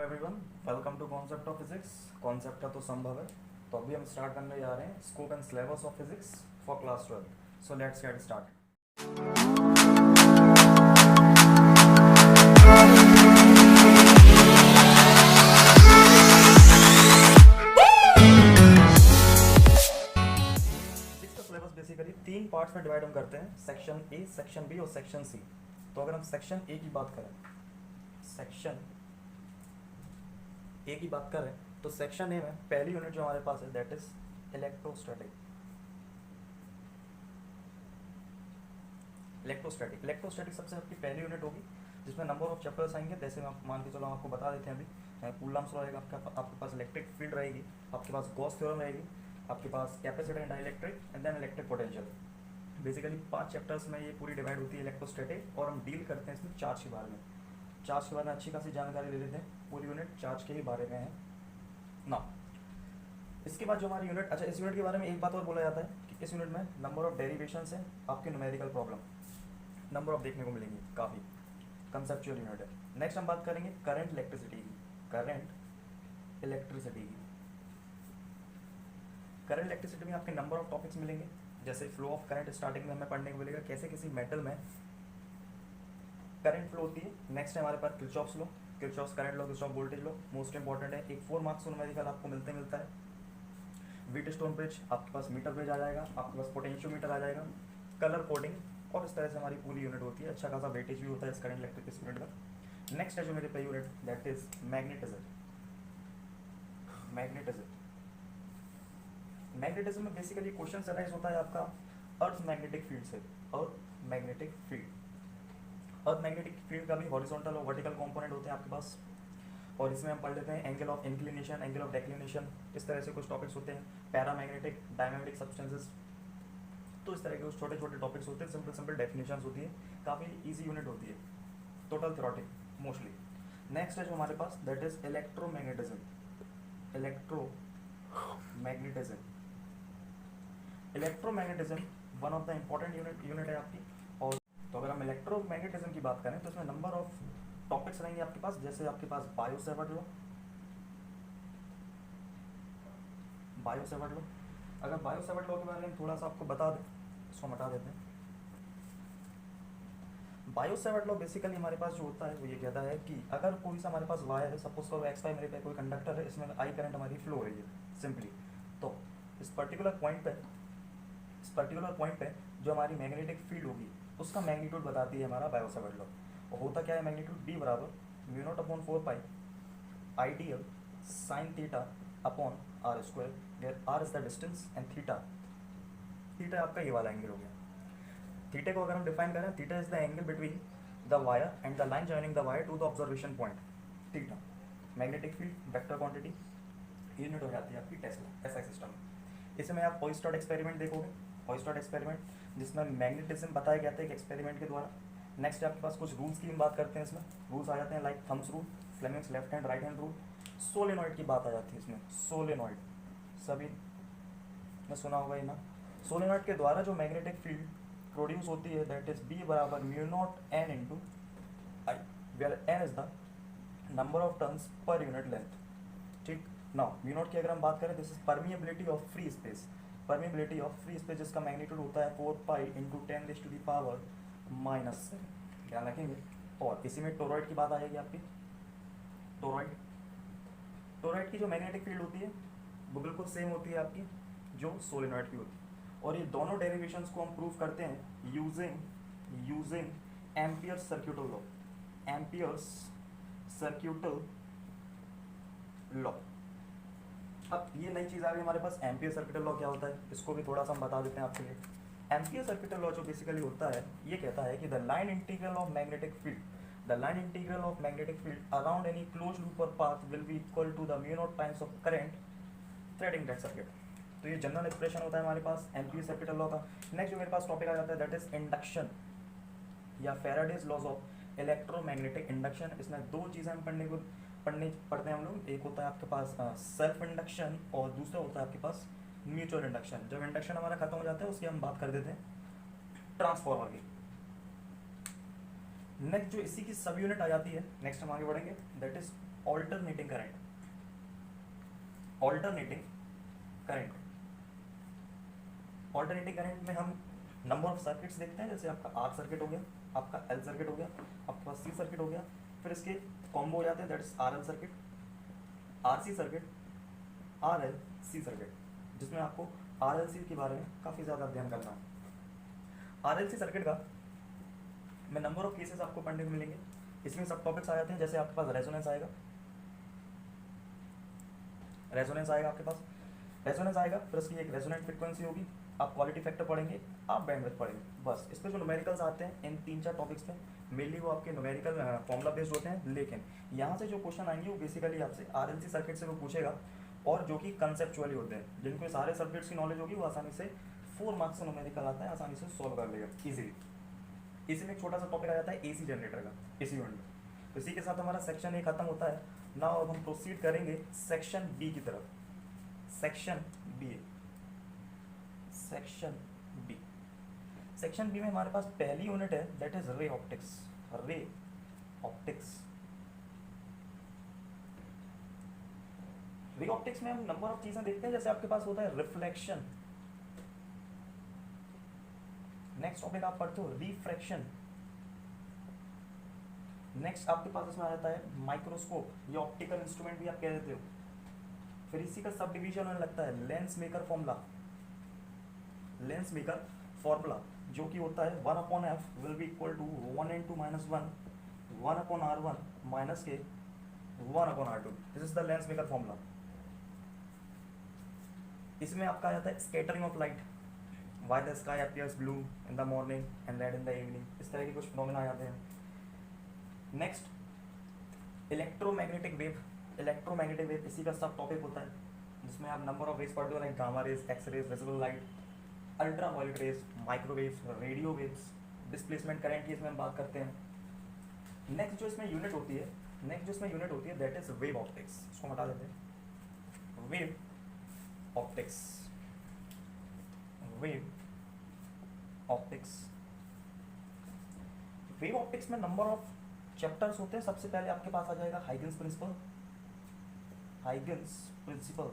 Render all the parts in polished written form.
Everyone, welcome to concept of physics. Concept का तो संभव है। तो अभी हम स्टार्ट करने जा रहे हैं scope and syllabus of physics for class 12। So let's get start. इसका सिलेबस बेसिकली तीन पार्ट्स में डिवाइड हम करते हैं, सेक्शन ए, सेक्शन बी और सेक्शन सी। तो अगर हम सेक्शन ए की बात करें, सेक्शन ए की बात करें तो सेक्शन ए में पहली यूनिट जो हमारे पास है दैट इज इलेक्ट्रोस्टैटिक। इलेक्ट्रोस्टैटिक सबसे आपकी पहली यूनिट होगी, जिसमें नंबर ऑफ चैप्टर्स आएंगे। जैसे आप मान के चलो, हम आपको बता देते हैं अभी। कूलम्ब्स रहेगा आपके पास इलेक्ट्रिक फील्ड रहेगी, आपके पास गॉस थ्योरम रहेगी, आपके पास capacitor and dielectric and then electric potential. Basically 5 chapters में ये पूरी डिवाइड होती है इलेक्ट्रोस्टैटिक, और हम डील करते हैं इसमें चार्ज के बारे में। चार्ज के बारे में अच्छी खासी जानकारी ले लेते हैं। पूरी यूनिट चार्ज के ही बारे में है ना। इसके बाद जो हमारी यूनिट, अच्छा, इस यूनिट के बारे में एक बात और बोला जाता है कि इस यूनिट में नंबर ऑफ डेरिवेशन है, आपके न्यूमेरिकल प्रॉब्लम नंबर ऑफ देखने को मिलेंगी, काफ़ी कंसेप्चुअल यूनिट है। नेक्स्ट हम बात करेंगे करंट इलेक्ट्रिसिटी की। करंट इलेक्ट्रिसिटी में आपके नंबर ऑफ टॉपिक्स मिलेंगे। जैसे फ्लो ऑफ करंट स्टार्टिंग में हमें पढ़ने को मिलेगा, कैसे किसी मेटल में करंट फ्लो होती है। नेक्स्ट है हमारे पास Kirchhoff's law, Kirchhoff's current law, Kirchhoff voltage law, most important है। एक 4 मार्क्स न्यूमेरिकल आपको मिलता है। व्हीटस्टोन ब्रिज, आपके पास मीटर ब्रिज आ जाएगा, आपके पास पोटेंशियोमीटर आ जाएगा, कलर कोडिंग, और इस तरह से हमारी पूरी यूनिट होती है। अच्छा खासा वेटेज भी होता है इस करंट इलेक्ट्रिक इस यूनिट का। नेक्स्ट है जो मेरे पे यूनिट दैट इज मैग्नेटिज्म में बेसिकली क्वेश्चन अराइज होता है आपका अर्थ मैग्नेटिक फील्ड से। अर्थ मैग्नेटिक फील्ड का भी हॉरिजॉन्टल और वर्टिकल कंपोनेंट होते हैं आपके पास। और इसमें हम पढ़ लेते हैं angle of inclination, angle of declination, इस तरह से कुछ टॉपिक्स होते हैं। पैरामैग्नेटिक, डायमैग्नेटिक सब्सटेंसेस, तो इस तरह के कुछ छोटे छोटे टॉपिक्स होते हैं। सिंपल डेफिनेशंस होती है, काफ़ी इजी यूनिट होती है, टोटल थ्योरेटिक मोस्टली। नेक्स्ट है जो हमारे पास that is electromagnetism. Electromagnetism one of the important unit है आपकी। और तो अगर हम इलेक्ट्रोमैग्नेटिज्म की बात करें तो इसमें नंबर ऑफ टॉपिक्स रहेंगे आपके पास। जैसे आपके पास बायो-सेवर्ट लॉ, अगर बायो-सेवर्ट लॉ के बारे में थोड़ा सा आपको बता दें, इसको हटा देते हैं। बायो-सेवर्ट लॉ बेसिकली हमारे पास जो होता है वो ये कहता है कि अगर कोई सा हमारे पास वायर है, सपोज करो एक्स वाई, मेरे पे कोई कंडक्टर है, इसमें आई करंट हमारी फ्लो हो रही है सिंपली। तो इस पर्टिकुलर पॉइंट पे जो हमारी मैग्नेटिक फील्ड होगी उसका मैग्नीट्यूड बताती है हमारा बायो-सेवर्ट लॉ। और होता क्या है मैग्नीट्यूड, B बराबर μ0/4 ideal sine theta upon R square, where R is the distance and theta आपका ये वाला एंगल हो गया। थीटा को अगर हम डिफाइन करें, theta is the angle between the wire and the line joining the wire to the observation point. Theta magnetic field vector quantity unit हो जाती है आपकी टेस्ला ऐसा सिस्टम। इसमें आप ओइस्टर्ड एक्सपेरिमेंट देखोगे, ओइस्टर्ड एक्सपेरिमेंट जिसमें मैग्नेटिज्म बताया गया था एक एक्सपेरिमेंट के द्वारा। नेक्स्ट आपके पास कुछ रूल्स की हम बात करते हैं। इसमें रूल्स आ जाते हैं like thumbs rule, Fleming's left hand right hand rule, solenoid की बात आ जाती है इसमें। सोलेनॉइड सभी ने सुना होगा ये ना। सोलेनॉइड के द्वारा जो मैग्नेटिक फील्ड प्रोड्यूस होती है दैट इज B बराबर μ0n into I, where n is the number of turns per unit length. ठीक, नाउ μ0 की अगर हम बात करें, this is permeability of free space. जिसका मैग्नीट्यूड होता है 4 पाई इंटू 10⁻⁻⁻⁷। ध्यान रखेंगे। और इसी में टोरॉइड की बात आएगी आपकी। टोरॉइड की जो मैग्नेटिक फील्ड होती है वो बिल्कुल सेम होती है आपकी जो सोलेनॉइड की होती है। और ये दोनों डेरिवेशंस को हम प्रूव करते हैं यूजिंग एम्पियर्स सर्क्यूटल लॉ। अब ये नई चीज़ आ गई हमारे पास, एम्पियर सर्क्यूटल लॉ क्या होता है, इसको भी थोड़ा सा हम बता देते हैं आपके लिए। एम्पियर सर्क्यूटल लॉ जो बेसिकली होता है ये कहता है कि the line integral of magnetic field around any close loop or path will be equal to the μ0 times of current threading that circuit. तो ये जनरल एक्सप्रेशन होता है हमारे पास एम्पियर सर्क्यूटल लॉ का। नेक्स्ट जो मेरे पास टॉपिक आ जाता है दैट इज इंडक्शन या Faraday's laws of electromagnetic induction. इसमें दो चीज़ें हम पढ़ते हैं हम लोग। एक होता है आपके पास सेल्फ इंडक्शन और दूसरा होता है आपके पास म्यूचुअल इंडक्शन। जब इंडक्शन हमारा खत्म हो जाता है उसकी हम बात कर देते हैं ट्रांसफॉर्मर की। नेक्स्ट जो इसी की सब यूनिट आ जाती है, नेक्स्ट हम आगे बढ़ेंगे that is alternating current, alternating current, alternating current में हम नंबर ऑफ सर्किट्स देखते हैं, जैसे आपका आर सर्किट हो गया, आपका एल सर्किट हो गया, आपके पास सी सर्किट हो गया, फिर इसके कॉम्बो हो जाते हैं, that is R L circuit, R C circuit, R L C circuit, जिसमें आपको आर एल सी के बारे में काफ़ी ज़्यादा अध्ययन करना है। आर एल सी सर्किट का में नंबर ऑफ केसेस आपको पढ़ने को मिलेंगे। इसमें सब टॉपिक्स आ जाते हैं, जैसे आपके पास रेजोनेंस आएगा, रेजोनेंस आएगा आपके पास, रेजोनेंस आएगा, फिर उसकी एक रेजोनेंट फ्रिक्वेंसी होगी, आप क्वालिटी फैक्टर पढ़ेंगे, आप बैंडविड्थ पढ़ेंगे, बस। इस पर जो न्यूमेरिकल्स आते हैं इन 3-4 टॉपिक्स पे मेनली वो आपके न्यूमेरिकल फॉर्मूला बेस्ड होते हैं, लेकिन यहाँ से जो क्वेश्चन आएंगे वो बेसिकली आपसे आरएलसी सर्किट से वो पूछेगा, और जो कि कंसेप्चुअली होते हैं, जिनको सारे सर्किट्स की नॉलेज होगी वो आसानी से 4 मार्क्स का न्यूमेरिकल आता है, आसानी से सॉल्व कर लेगा इजीली। इसी में एक छोटा सा टॉपिक आ जाता है एसी जनरेटर का, एसी यूनिट। इसी के साथ हमारा सेक्शन ए खत्म होता है। नाउ अब हम प्रोसीड करेंगे सेक्शन बी की तरफ। Section B, section B, section B में हमारे पास पहली यूनिट है, that is ray optics, ray optics. Ray optics में हम नंबर ऑफ चीजें देखते हैं, जैसे आपके पास होता है रिफ्लेक्शन, नेक्स्ट टॉपिक आप पढ़ते हो रिफ्रैक्शन, नेक्स्ट आपके पास इसमें आ जाता है माइक्रोस्कोप, ये ऑप्टिकल इंस्ट्रूमेंट भी आप कह देते हो। फिर इसी का सब डिवीजन होने लगता है lens maker formula, lens maker formula जो कि होता है 1/f will be equal to 1 × -1 1/r1 minus के 1/r2, this is the lens maker formula. इसमें आपका आ जाता है scattering of light, why the sky appears blue in the morning and red in the evening, इस तरह के कुछ फिनोमेना आ जाते हैं। Next electromagnetic wave, electromagnetic wave इसी का सब टॉपिक होता है, जिसमें आप नंबर ऑफ रेज पढ़ते हो, like gamma rays, X rays, visible light, ultraviolet rays, microwaves, radio waves, displacement current की इसमें हम बात करते हैं। नेक्स्ट जो इसमें यूनिट होती है, नेक्स्ट जो इसमें यूनिट होती है दैट इज वेव ऑप्टिक्स, इसको हटा देते हैं। Wave optics, wave optics, wave optics में नंबर ऑफ चैप्टर्स होते हैं। सबसे पहले आपके पास आ जाएगा Huygens principle, Huygens principle.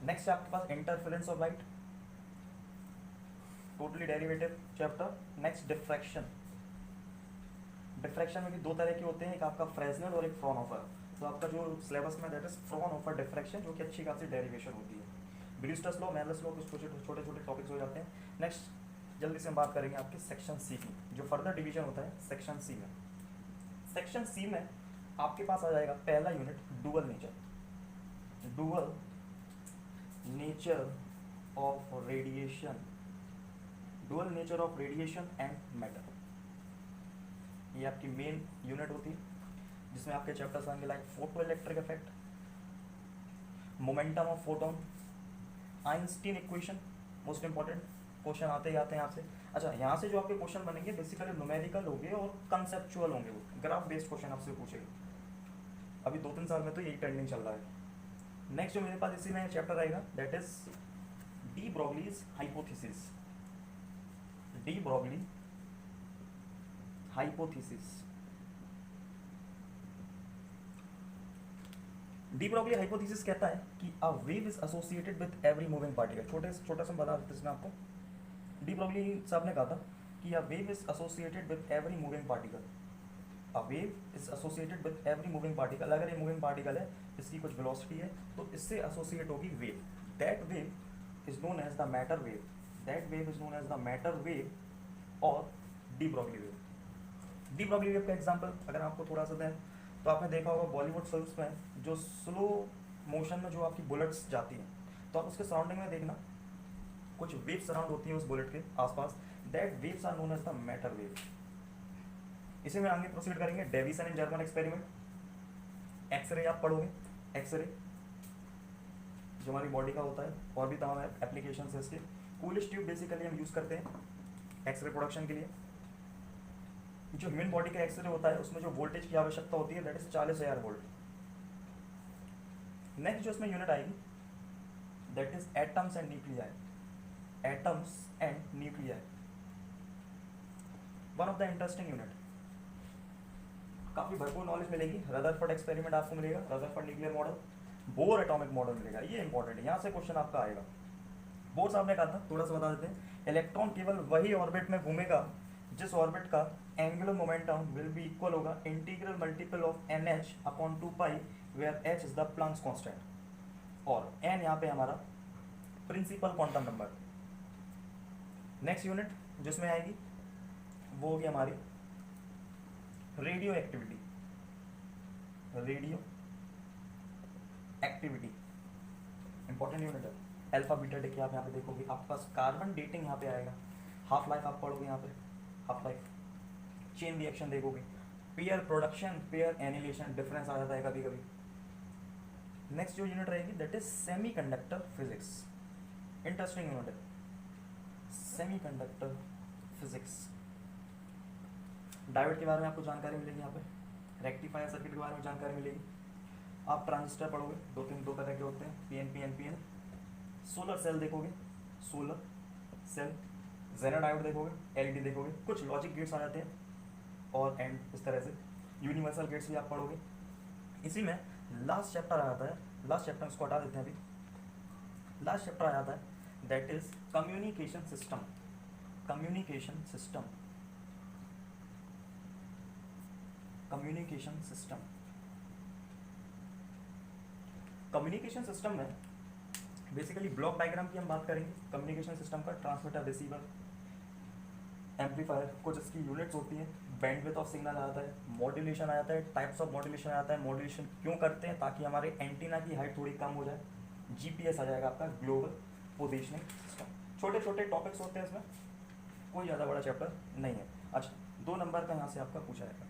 Next आपके पास interference of light, totally derivative chapter. Next diffraction, diffraction में भी 2 तरह के होते हैं, एक आपका फ्रेस्नेल और एक फ्रॉनहोफर। तो आपका जो सिलेबस में दैट इज फ्रॉनहोफर डिफ्रैक्शन, जो कि अच्छी खासी डेरिवेशन होती है। ब्रूस्टर्स लॉ, मेलस लॉ, कुछ छोटे छोटे टॉपिक्स हो जाते हैं। नेक्स्ट जल्दी से हम बात करेंगे आपके सेक्शन सी की, जो फर्दर डिवीजन होता है सेक्शन सी में। सेक्शन सी में आपके पास आ जाएगा पहला unit dual nature, dual nature of radiation, dual nature of radiation and matter, ये आपकी मेन यूनिट होती है, जिसमें आपके चैप्टर्स आएंगे like photo electric effect, momentum of photon, Einstein equation, most important question आते ही आते हैं आपसे। अच्छा, यहाँ से जो आपके क्वेश्चन बनेंगे बेसिकली न्यूमेरिकल होंगे और कंसेप्चुअल होंगे, वो ग्राफ बेस्ड क्वेश्चन आपसे पूछेगा। अभी 2-3 साल में तो यही ट्रेंडिंग चल रहा है। नेक्स्ट जो मेरे पास इसी में चैप्टर आएगा that is D Broglie's hypothesis, de Broglie hypothesis. De Broglie hypothesis कहता है कि a wave is associated with every moving particle. छोटा सा बता देते हैं आपको। डी ब्रोगली साहब ने कहा था कि a wave is associated with every moving particle, a wave is associated with every moving particle. अगर ये मूविंग पार्टिकल है, इसकी कुछ वेलोसिटी है, तो इससे एसोसिएट होगी wave. That wave is known as the matter wave, that wave is known as the matter wave और de Broglie wave. De Broglie wave का एग्जांपल अगर आपको थोड़ा सा दें तो आपने देखा होगा बॉलीवुड फिल्म्स में जो स्लो मोशन में जो आपकी बुलेट्स जाती हैं, तो आप उसके सराउंडिंग में देखना कुछ वेव्स सराउंड होती हैं उस बुलेट के आसपास, that waves are known as the matter wave. इसी में आगे प्रोसीड करेंगे Davisson and German experiment. X ray आप पढ़ोगे, एक्सरे जो हमारी बॉडी का होता है, और भी तमाम एप्लीकेशन है इसके। कूलिश ट्यूब बेसिकली हम यूज़ करते हैं एक्सरे प्रोडक्शन के लिए। जो ह्यूमन बॉडी का एक्सरे होता है उसमें जो वोल्टेज की आवश्यकता होती है दैट इज 40,000 वोल्ट। नेक्स्ट जो इसमें यूनिट आएगी that is atoms and nuclei, atoms and nuclei, one of the interesting unit. काफ़ी भरपूर नॉलेज मिलेगी। रदरफोर्ड एक्सपेरिमेंट आपको मिलेगा, Rutherford nuclear model, bore atomic model मिलेगा, ये इंपॉर्टेंट है, यहाँ से क्वेश्चन आपका आएगा। बोर साहब ने कहा था, थोड़ा सा बता देते हैं, इलेक्ट्रॉन केवल वही ऑर्बिट में घूमेगा जिस ऑर्बिट का angular momentum will be equal होगा integral multiple of NH upon 2 pi, where H is the Planck's constant और n यहाँ पे हमारा principal quantum number. Next unit जिसमें आएगी वो होगी हमारी radioactivity. Radioactivity important unit है। अल्फा बीटा डिके आप यहाँ पे देखोगे, आपके पास कार्बन डेटिंग यहाँ पे आएगा, हाफ लाइफ आप पढ़ोगे यहाँ पे, हाफ लाइफ, चेन रिएक्शन देखोगे, pair production, pair annihilation, difference आ जाता है कभी कभी। नेक्स्ट जो यूनिट रहेगी that is semiconductor physics, interesting unit है सेमीकंडक्टर फिजिक्स। डायोड के बारे में आपको जानकारी मिलेगी यहाँ पे, रेक्टिफायर सर्किट के बारे में जानकारी मिलेगी। आप ट्रांजिस्टर पढ़ोगे, दो तरह के होते हैं, PNP NPN। सोलर सेल देखोगे, सोलर सेल, जेनर डायोड देखोगे, LED देखोगे, कुछ लॉजिक गेट्स आ जाते हैं और एंड इस तरह से यूनिवर्सल गेट्स भी आप पढ़ोगे। इसी में लास्ट चैप्टर आ जाता है, लास्ट चैप्टर इसको हटा देते हैं अभी। लास्ट चैप्टर आ जाता है that is communication system. Communication system, communication system, communication system में बेसिकली ब्लॉक डायग्राम की हम बात करेंगे। कम्युनिकेशन सिस्टम का ट्रांसमीटर, रिसीवर, एम्पलीफायर, कुछ इसकी यूनिट्स होती हैं, बैंडविड्थ ऑफ सिग्नल आता है, मॉड्यूलेशन आ जाता है, टाइप्स ऑफ मॉड्यूलेशन आता है। मॉड्यूलेशन क्यों करते हैं? ताकि हमारे एंटीना की हाइट थोड़ी कम हो जाए। GPS आ जाएगा आपका, ग्लोबल पोजिशनिंग सिस्टम। छोटे छोटे टॉपिक्स होते हैं इसमें, कोई ज़्यादा बड़ा चैप्टर नहीं है। अच्छा, 2 नंबर का यहाँ से आपका पूछा जाएगा।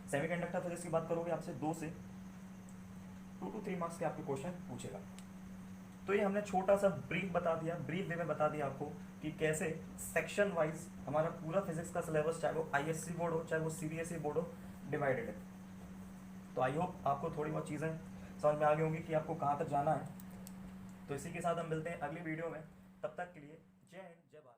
सेमीकंडक्टर फिजिक्स की बात करोगे, आपसे 2 से 2 to 3 मार्क्स के आपके क्वेश्चन पूछेगा। तो ये हमने छोटा सा ब्रीफ बता दिया, ब्रीफ वे में बता दिया आपको कि कैसे सेक्शन वाइज हमारा पूरा फिजिक्स का सिलेबस, चाहे वो ISC बोर्ड हो चाहे वो CBSE बोर्ड हो, डिवाइडेड है। तो आई होप आपको थोड़ी बहुत चीज़ें समझ में आ गई होंगी कि आपको कहाँ तक जाना है। तो इसी के साथ हम मिलते हैं अगली वीडियो में, तब तक के लिए जय हिंद, जय भारत।